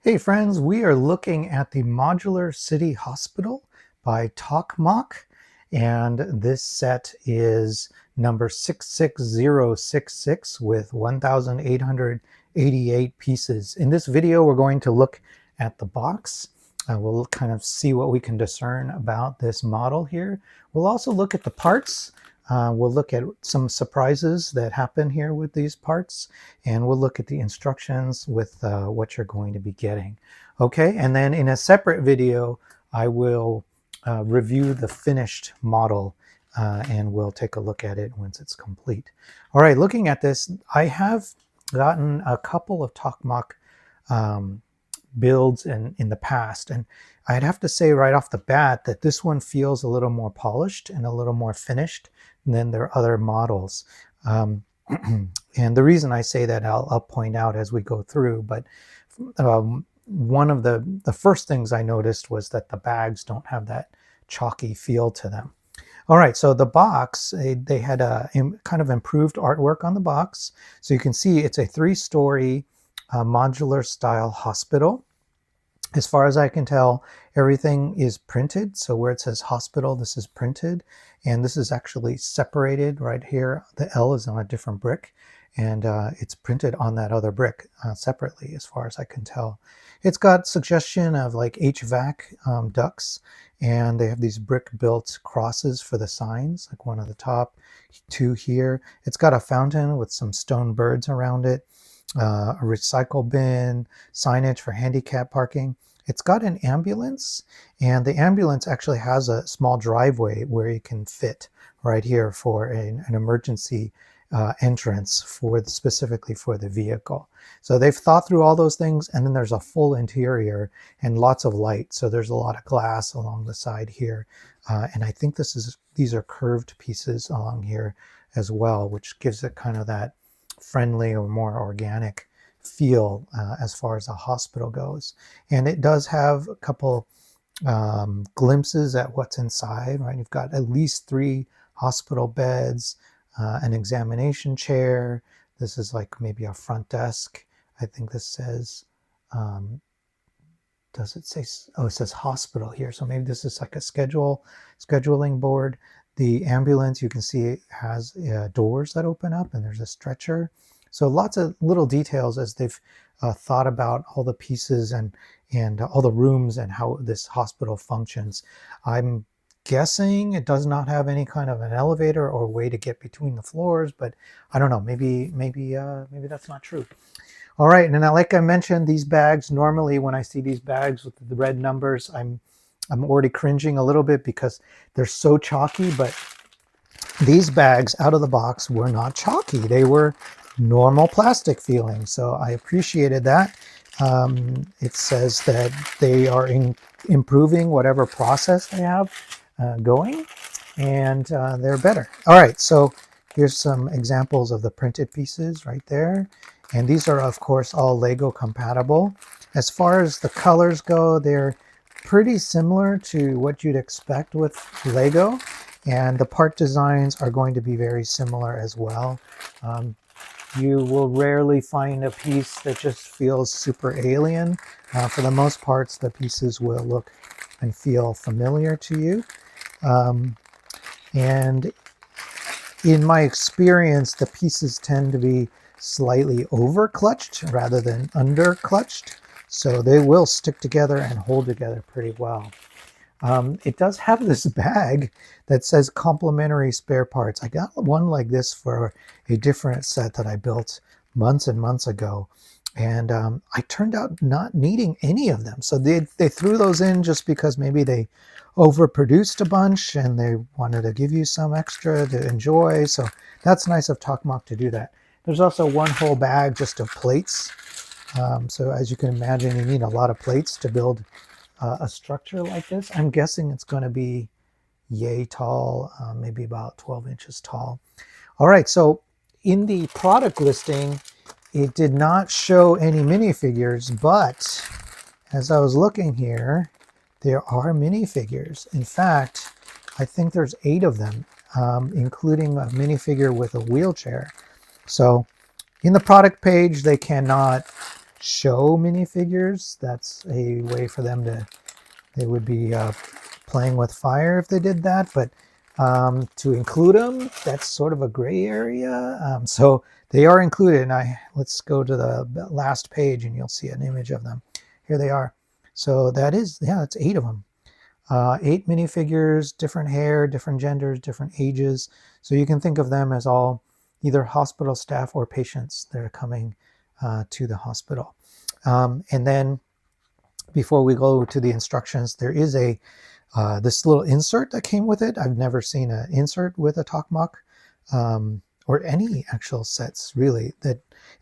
Hey friends, we are looking at the Modular City Hospital by Tokmoc, and this set is number 66066 with 1,888 pieces. In this video, we're going to look at the box. We'll kind of see what we can discern about this model here. We'll also look at the parts. We'll look at some surprises that happen here with these parts, and we'll look at the instructions with what you're going to be getting. Okay, and then in a separate video, I will review the finished model and we'll take a look at it once it's complete. All right, looking at this, I have gotten a couple of Tokmoc builds in the past, and I'd have to say right off the bat that this one feels a little more polished and a little more finished than their other models. And the reason I say that I'll point out as we go through, but one of the first things I noticed was that the bags don't have that chalky feel to them. All right, so the box, they had a kind of improved artwork on the box. So you can see it's a 3-story modular style hospital. As far as I can tell, everything is printed. So where it says hospital, this is printed. And this is actually separated right here. The L is on a different brick, and it's printed on that other brick separately, as far as I can tell. It's got suggestion of like HVAC ducts, and they have these brick-built crosses for the signs, like one at the top, 2 here. It's got a fountain with some stone birds around it. A recycle bin, signage for handicap parking. It's got an ambulance, and the ambulance actually has a small driveway where you can fit right here for an emergency entrance specifically for the vehicle. So they've thought through all those things, and then there's a full interior and lots of light. So there's a lot of glass along the side here, and I think these are curved pieces along here as well, which gives it kind of that friendly or more organic feel as far as a hospital goes. And it does have a couple glimpses at what's inside, right? You've got at least 3 hospital beds, an examination chair. This is like maybe a front desk. I think this says, does it say, oh, it says hospital here. So maybe this is like a scheduling board. The ambulance, you can see it has doors that open up, and there's a stretcher. So lots of little details as they've thought about all the pieces and all the rooms and how this hospital functions. I'm guessing it does not have any kind of an elevator or way to get between the floors, but I don't know. Maybe that's not true. All right, and now, like I mentioned, these bags, normally when I see these bags with the red numbers, I'm already cringing a little bit because they're so chalky, but these bags out of the box were not chalky. They were normal plastic feeling, so I appreciated that. It says that they are improving whatever process they have going, and they're better. All right, so here's some examples of the printed pieces right there, and these are of course all Lego compatible. As far as the colors go, they're pretty similar to what you'd expect with Lego, and the part designs are going to be very similar as well. You will rarely find a piece that just feels super alien. For the most parts, the pieces will look and feel familiar to you. And in my experience, the pieces tend to be slightly over clutched rather than under clutched. So they will stick together and hold together pretty well. It does have this bag that says complimentary spare parts. I got one like this for a different set that I built months and months ago. And I turned out not needing any of them. So they threw those in just because maybe they overproduced a bunch and they wanted to give you some extra to enjoy. So that's nice of Tokmoc to do that. There's also one whole bag just of plates. So as you can imagine, you need a lot of plates to build a structure like this. I'm guessing it's going to be yay tall, maybe about 12 inches tall. All right, so in the product listing, it did not show any minifigures, but as I was looking here, there are minifigures. In fact, I think there's 8 of them, including a minifigure with a wheelchair. So in the product page, they cannot show minifigures. That's a way for them to, they would be playing with fire if they did that, but to include them, that's sort of a gray area. So they are included, and let's go to the last page and you'll see an image of them. Here they are. So that is, yeah, that's 8 of them. 8 minifigures, different hair, different genders, different ages. So you can think of them as all either hospital staff or patients that are coming to the hospital. And then before we go to the instructions, there is this little insert that came with it. I've never seen an insert with a Tokmoc or any actual sets really.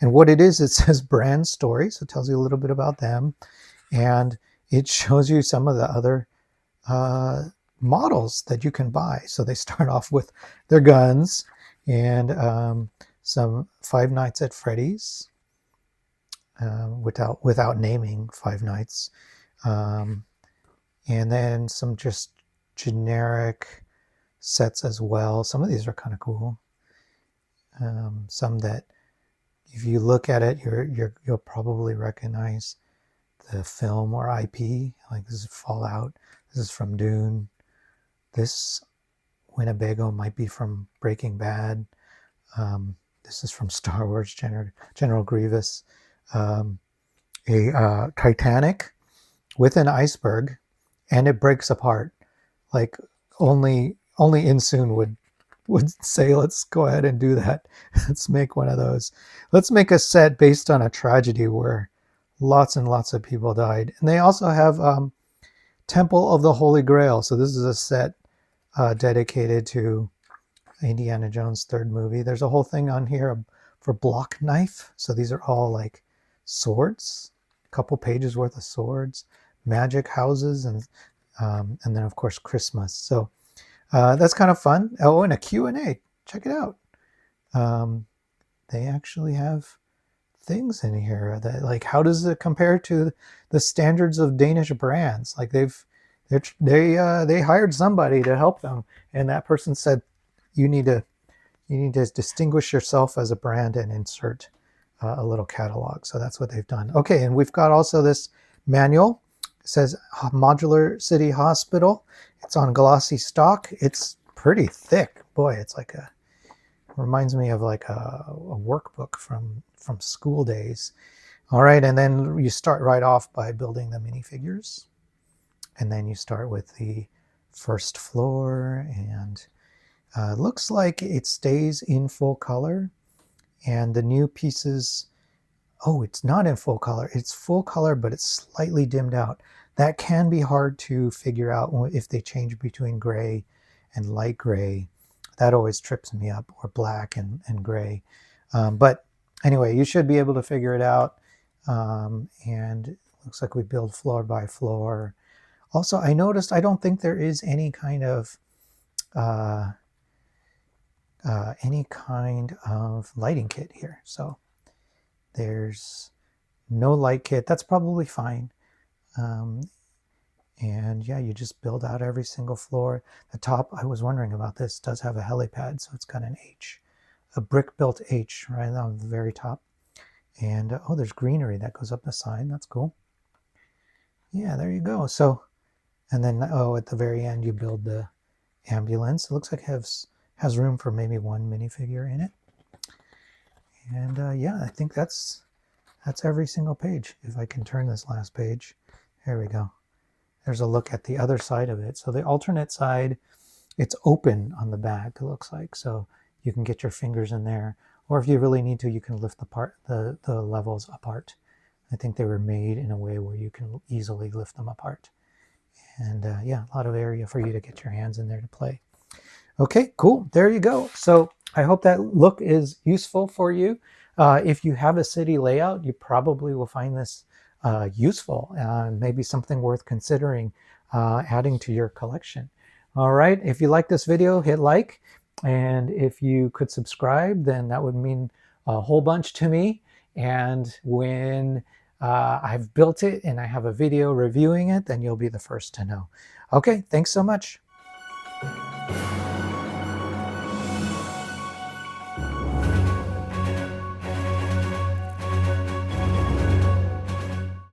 And what it says brand story, so it tells you a little bit about them, and it shows you some of the other models that you can buy. So they start off with their guns and some Five Nights at Freddy's, without naming Five Nights, and then some just generic sets as well. Some of these are kind of cool. Some that, if you look at it, you'll probably recognize the film or IP. Like this is Fallout. This is from Dune. This Winnebago might be from Breaking Bad. This is from Star Wars, General Grievous. A Titanic with an iceberg, and it breaks apart. Like only Insoon would say, let's go ahead and do that. Let's make one of those. Let's make a set based on a tragedy where lots and lots of people died. And they also have Temple of the Holy Grail. So this is a set dedicated to Indiana Jones' third movie. There's a whole thing on here for block knife. So these are all like swords, a couple pages worth of swords, magic houses, and then of course Christmas. So that's kind of fun. Oh, and a Q&A. Check it out. They actually have things in here that, like, how does it compare to the standards of Danish brands? Like they hired somebody to help them, and that person said, you need to distinguish yourself as a brand and insert a little catalog. So that's what they've done. Okay, and we've got also this manual. It says Modular City Hospital. It's on glossy stock. It's pretty thick. Boy, it's like reminds me of like a workbook from school days. All right, and then you start right off by building the minifigures. And then you start with the first floor, and looks like it stays in full color. And the new pieces, oh, it's not in full color. It's full color, but it's slightly dimmed out. That can be hard to figure out if they change between gray and light gray. That always trips me up, or black and gray. But anyway, you should be able to figure it out. And it looks like we build floor by floor. Also, I noticed I don't think there is any kind of lighting kit here. So there's no light kit. That's probably fine. And yeah, you just build out every single floor. The top, I was wondering about this, does have a helipad, so it's got an H, a brick-built H right on the very top. And oh, there's greenery that goes up the side. That's cool. Yeah, there you go. So, and then at the very end, you build the ambulance. It looks like it has room for maybe one minifigure in it. And yeah, I think that's every single page. If I can turn this last page, there we go. There's a look at the other side of it. So the alternate side, it's open on the back, it looks like. So you can get your fingers in there. Or if you really need to, you can lift the levels apart. I think they were made in a way where you can easily lift them apart. And yeah, a lot of area for you to get your hands in there to play. Okay, cool. There you go. So I hope that look is useful for you. If you have a city layout, you probably will find this useful, maybe something worth considering adding to your collection. All right, if you like this video, hit like, and if you could subscribe, then that would mean a whole bunch to me. And when I've built it and I have a video reviewing it, then you'll be the first to know. Okay, thanks so much.